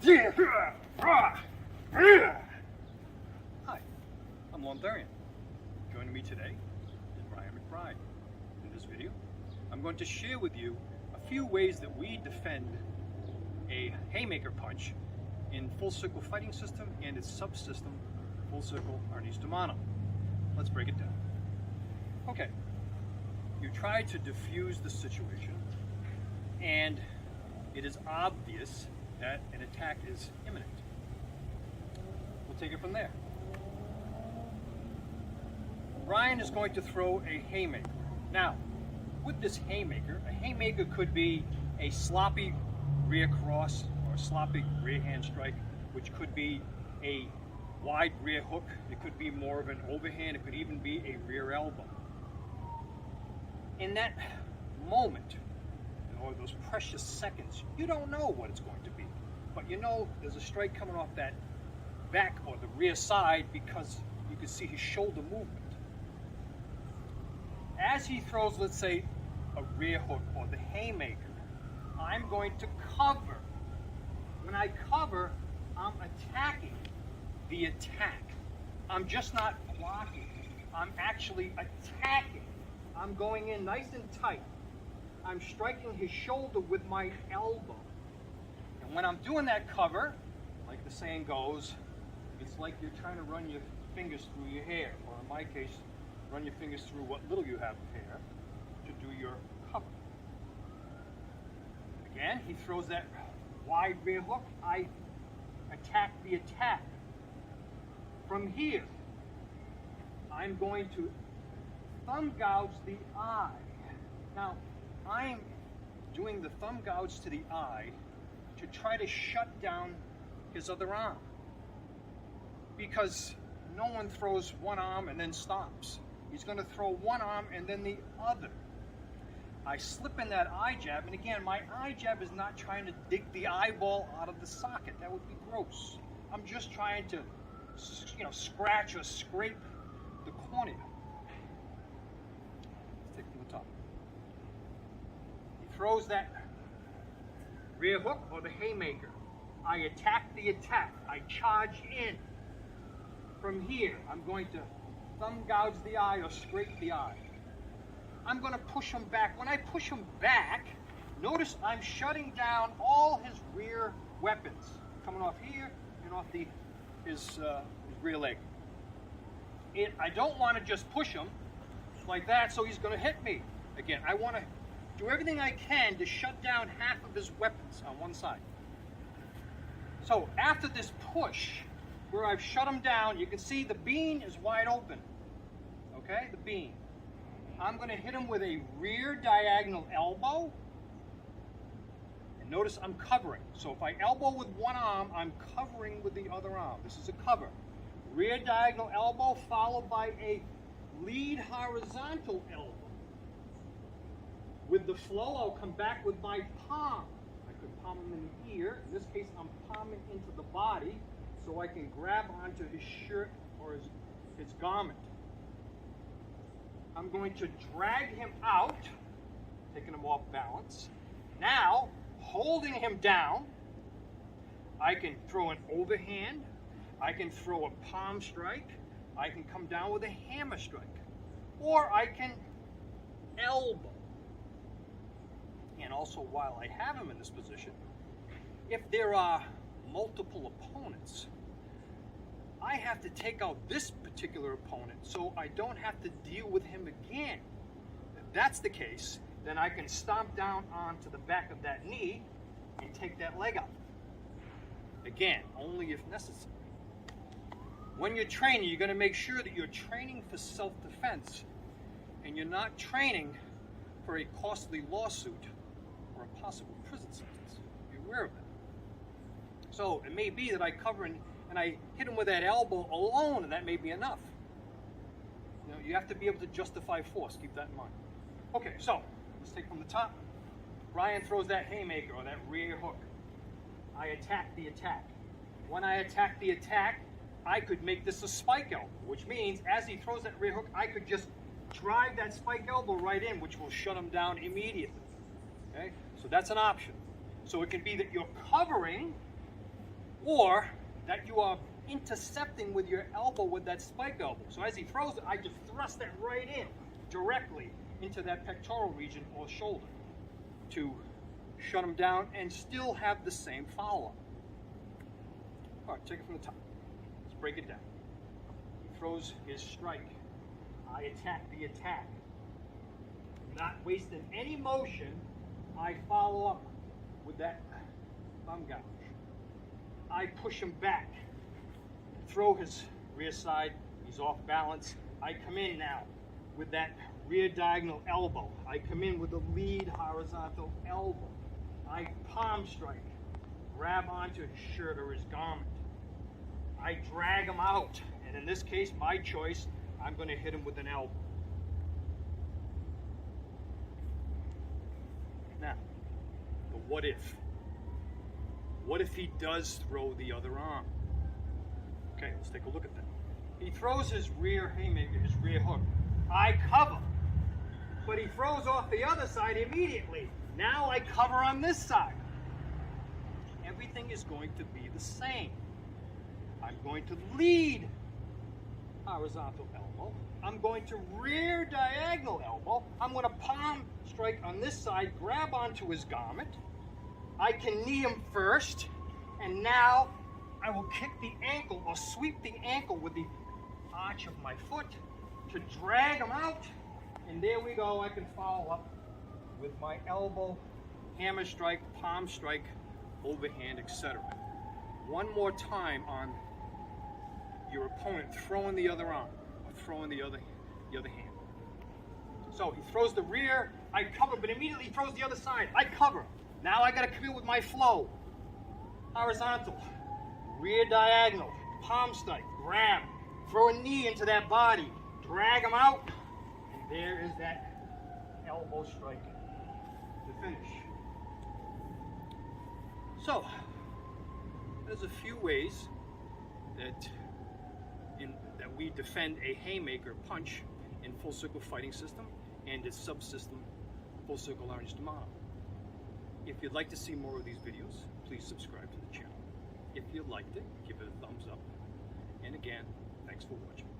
Hi, I'm Lorne. Joining me today is Ryan McBride. In this video, I'm going to share with you a few ways that we defend a Haymaker punch in full circle fighting system and its subsystem, full circle Arnis Dumano. Let's break it down. Okay, you try to diffuse the situation, and it is obvious that an attack is imminent. We'll take it from there. Ryan is going to throw a haymaker. Now, with this haymaker, a haymaker could be a sloppy rear cross or a sloppy rear hand strike, which could be a wide rear hook. It could be more of an overhand. It could even be a rear elbow. In that moment, or those precious seconds, you don't know what it's going to be, but you know there's a strike coming off that back or the rear side because you can see his shoulder movement. As he throws, let's say, a rear hook or the haymaker, I'm going to cover. When I cover, I'm attacking the attack. I'm just not blocking. I'm actually attacking. I'm going in nice and tight. I'm striking his shoulder with my elbow. And when I'm doing that cover, like the saying goes, it's like you're trying to run your fingers through your hair, or in my case, run your fingers through what little you have of hair to do your cover. Again, he throws that wide rear hook. I attack the attack. From here, I'm going to thumb gouge the eye. Now, I'm doing the thumb gouge to the eye to try to shut down his other arm, because no one throws one arm and then stops. He's going to throw one arm and then the other. I slip in that eye jab, and again, my eye jab is not trying to dig the eyeball out of the socket. That would be gross. I'm just trying to, scratch or scrape the cornea. Let's take it from the top. He throws that rear hook or the haymaker. I attack the attack. I charge in. From here, I'm going to thumb gouge the eye or scrape the eye. I'm going to push him back. When I push him back, notice I'm shutting down all his rear weapons, coming off here and off his rear leg. I don't want to just push him like that so he's going to hit me. Again, I want to do everything I can to shut down half of his weapons on one side. So after this push, where I've shut him down, you can see the bean is wide open. Okay, the bean. I'm going to hit him with a rear diagonal elbow. And notice I'm covering. So if I elbow with one arm, I'm covering with the other arm. This is a cover. Rear diagonal elbow followed by a lead horizontal elbow. With the flow, I'll come back with my palm. I could palm him in the ear. In this case, I'm palming into the body so I can grab onto his shirt or his garment. I'm going to drag him out, taking him off balance. Now, holding him down, I can throw an overhand, I can throw a palm strike, I can come down with a hammer strike, or I can elbow. And also, while I have him in this position, if there are multiple opponents, I have to take out this particular opponent so I don't have to deal with him again. If that's the case, then I can stomp down onto the back of that knee and take that leg out. Again, only if necessary. When you're training, you're going to make sure that you're training for self-defense and you're not training for a costly lawsuit or a possible prison sentence. Be aware of that. So it may be that I cover and I hit him with that elbow alone, and that may be enough. You have to be able to justify force. Keep that in mind. Okay, so let's take from the top. Ryan throws that haymaker or that rear hook. I attack the attack. When I attack the attack, I could make this a spike elbow, which means as he throws that rear hook, I could just drive that spike elbow right in, which will shut him down immediately. Okay, so that's an option. So it can be that you're covering or that you are intercepting with your elbow with that spike elbow. So as he throws it, I just thrust that right in directly into that pectoral region or shoulder to shut him down and still have the same follow-up. All right, take it from the top. Let's break it down. He throws his strike. I attack the attack. Not wasting any motion, I follow up with that thumb gouge. I push him back, throw his rear side, he's off balance. I come in now with that rear diagonal elbow. I come in with the lead horizontal elbow. I palm strike, grab onto his shirt or his garment. I drag him out, and in this case, my choice, I'm going to hit him with an elbow. Now, the what if? What if he does throw the other arm? Okay, let's take a look at that. He throws his rear haymaker, his rear hook. I cover, but he throws off the other side immediately. Now I cover on this side. Everything is going to be the same. I'm going to lead horizontal elbow. I'm going to rear diagonal elbow. I'm going to palm strike on this side, grab onto his garment. I can knee him first, and now I will kick the ankle or sweep the ankle with the arch of my foot to drag him out. And there we go. I can follow up with my elbow, hammer strike, palm strike, overhand, etc. One more time on your opponent throwing the other arm or throwing the other hand. So he throws the rear, I cover, but immediately he throws the other side. I cover. Now I got to come in with my flow. Horizontal, rear diagonal, palm strike, grab, throw a knee into that body, drag him out, and there is that elbow strike to finish. So, there's a few ways that we defend a haymaker punch in full circle fighting system and its subsystem full circle larynx model. If you'd like to see more of these videos, please subscribe to the channel. If you liked it, give it a thumbs up. And again, thanks for watching.